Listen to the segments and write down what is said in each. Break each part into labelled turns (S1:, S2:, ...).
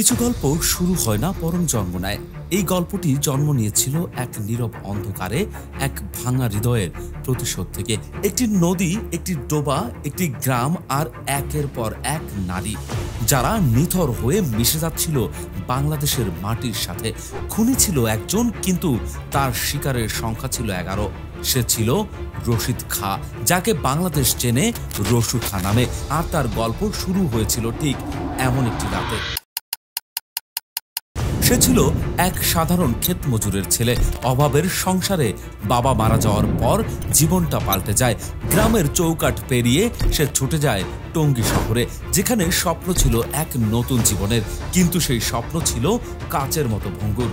S1: কিছু গল্প শুরু হয় না বরং জন্ম নেয়। এই গল্পটি জন্ম নিয়েছিল এক নীরব অন্ধকারে, এক ভাঙা হৃদয়ের প্রতিশোধ থেকে। একটি নদী, একটি ডোবা, একটি গ্রাম আর একের পর এক নারী যারা নিথর হয়ে মিশে যাচ্ছিল বাংলাদেশের মাটির সাথে। খুনি ছিল একজন, কিন্তু তার শিকারের সংখ্যা ছিল 11। সে ছিল রশিদ খাঁ, যাকে বাংলাদেশ চেনে রসু খাঁ নামে। আর তার গল্প শুরু হয়েছিল ঠিক এমন একটি রাতে। সে ছিল এক সাধারণ ক্ষেত মজুরের ছেলে। অভাবের সংসারে বাবা মারা যাওয়ার পর জীবনটা পাল্টে যায়। গ্রামের চৌকাঠ পেরিয়ে সে ছুটে যায় টঙ্গী শহরে, যেখানে স্বপ্ন ছিল এক নতুন জীবনের, কিন্তু সেই স্বপ্ন ছিল কাচের মতো ভঙ্গুর।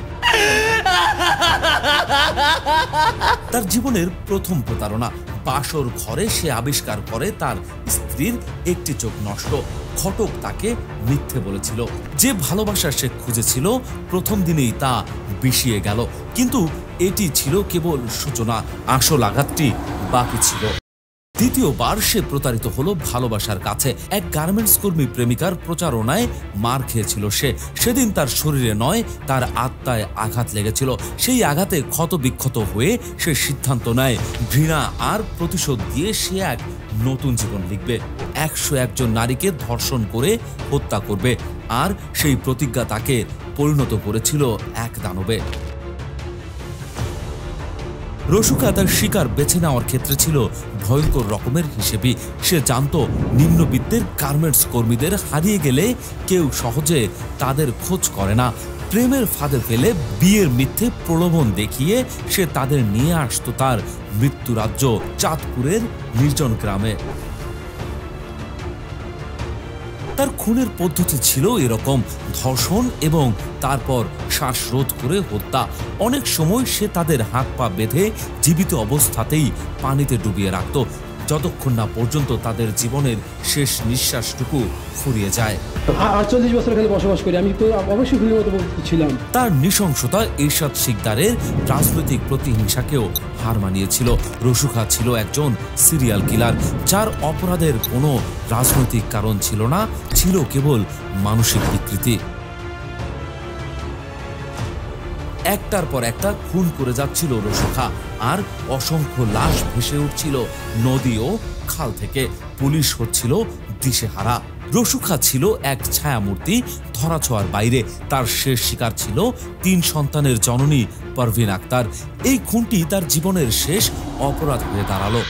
S1: তার জীবনের প্রথম প্রতারণা। বাসর ঘরে সে আবিষ্কার করে তার স্ত্রীর একটি চোখ নষ্ট। ঘটক তাকে মিথ্যে বলেছিল। যে ভালোবাসা সে খুঁজেছিল প্রথম দিনেই তা বিষিয়ে গেল। কিন্তু এটি ছিল কেবল সূচনা, আসল আঘাতটি বাকি ছিল। দ্বিতীয়বার সে প্রতারিত হলো ভালোবাসার কাছে। এক গার্মেন্টস কর্মী প্রেমিকার প্রচারণায় মার খেয়েছিল সে। সেদিন তার শরীরে নয়, তার আত্মায় আঘাত লেগেছিল। সেই আঘাতে ক্ষত বিক্ষত হয়ে সে সিদ্ধান্ত নেয়, ঘৃণা আর প্রতিশোধ দিয়ে সে এক নতুন জীবন লিখবে। 101 জন নারীকে ধর্ষণ করে হত্যা করবে। আর সেই প্রতিজ্ঞা তাকে পরিণত করেছিল এক দানবে। রসু খাঁ তার শিকার বেছে নেওয়ার ক্ষেত্রে ছিল ভয়ঙ্কর রকমের হিসেবি। সে জানত নিম্নবিত্তের গার্মেন্টস কর্মীদের হারিয়ে গেলে কেউ সহজে তাদের খোঁজ করে না। প্রেমের ফাঁদে ফেলে বিয়ের মিথ্যে প্রলোভন দেখিয়ে সে তাদের নিয়ে আসতো তার মৃত্যুরাজ্য চাঁদপুরের নির্জন গ্রামে। তার খুনের পদ্ধতি ছিল এরকম: ধর্ষণ এবং তারপর শ্বাসরোধ করে হত্যা। অনেক সময় সে তাদের হাত পা বেঁধে জীবিত অবস্থাতেই পানিতে ডুবিয়ে রাখত, যতক্ষণ না পর্যন্ত তাদের জীবনের শেষ নিঃশ্বাসটুকু ফুরিয়ে যায়।
S2: 48 বছর এখানে বসবাস করি, আমি তো অবশ্যই খুনির মতো ছিলাম।
S1: তার নৃশংসতা এরশাদ শিকদারের রাজনৈতিক প্রতিহিংসাকেও হার মানিয়েছিল। রসু খাঁ ছিল একজন সিরিয়াল কিলার, যার অপরাধের কোনো রাজনৈতিক কারণ ছিল না, ছিল কেবল মানসিক বিকৃতি। একটার পর একটা খুন করে যাচ্ছিল রসু খাঁ, আর অসংখ্য লাশ ভেসে উঠছিল নদী ও খাল থেকে। পুলিশ হচ্ছিল দিশেহারা। রসু খাঁ ছিল এক ছায়ামূর্তি, ধরাছোঁয়ার বাইরে। তার শেষ শিকার ছিল 3 সন্তানের জননী পারভিন আক্তার। এই খুনটি তার জীবনের শেষ অপরাধ হয়ে দাঁড়ালো।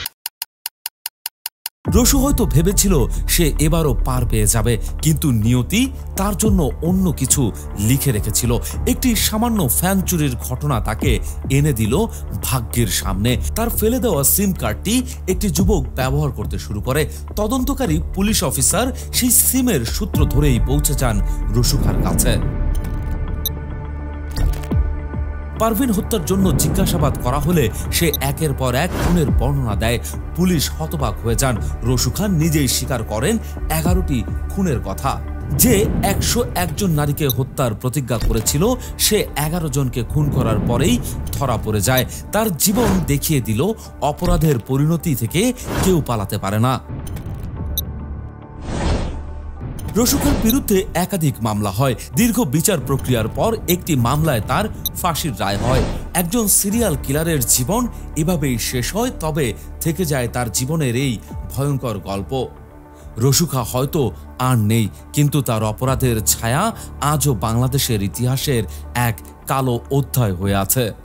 S1: রসু হয়তো ভেবেছিল সে এবারও পার পেয়ে যাবে, কিন্তু নিয়তি তার জন্য অন্য কিছু লিখে রেখেছিল। একটি সামান্য ফ্যান চুরির ঘটনা তাকে এনে দিল ভাগ্যের সামনে। তার ফেলে দেওয়া সিম কার্ডটি একটি যুবক ব্যবহার করতে শুরু করে। তদন্তকারী পুলিশ অফিসার সেই সিমের সূত্র ধরেই পৌঁছে যান রসু খাঁর কাছে। পারভিন হত্যার জন্য জিজ্ঞাসাবাদ করা হলে সে একের পর এক খুনের বর্ণনা দেয়। পুলিশ হতবাক হয়ে যান। রসু খাঁ নিজেই স্বীকার করেন 11টি খুনের কথা। যে 101 জন নারীকে হত্যার প্রতিজ্ঞা করেছিল, সে 11 জনকে খুন করার পরেই ধরা পড়ে যায়। তার জীবন দেখিয়ে দিল অপরাধের পরিণতি থেকে কেউ পালাতে পারে না। রসু খাঁর বিরুদ্ধে একাধিক মামলা হয়। দীর্ঘ বিচার প্রক্রিয়ার পর একটি মামলায় তার ফাঁসির রায় হয়। একজন সিরিয়াল কিলারের জীবন এভাবেই শেষ হয়, তবে থেকে যায় তার জীবনের এই ভয়ঙ্কর গল্প। রসু খাঁ হয়তো আর নেই, কিন্তু তার অপরাধের ছায়া আজও বাংলাদেশের ইতিহাসের এক কালো অধ্যায় হয়ে আছে।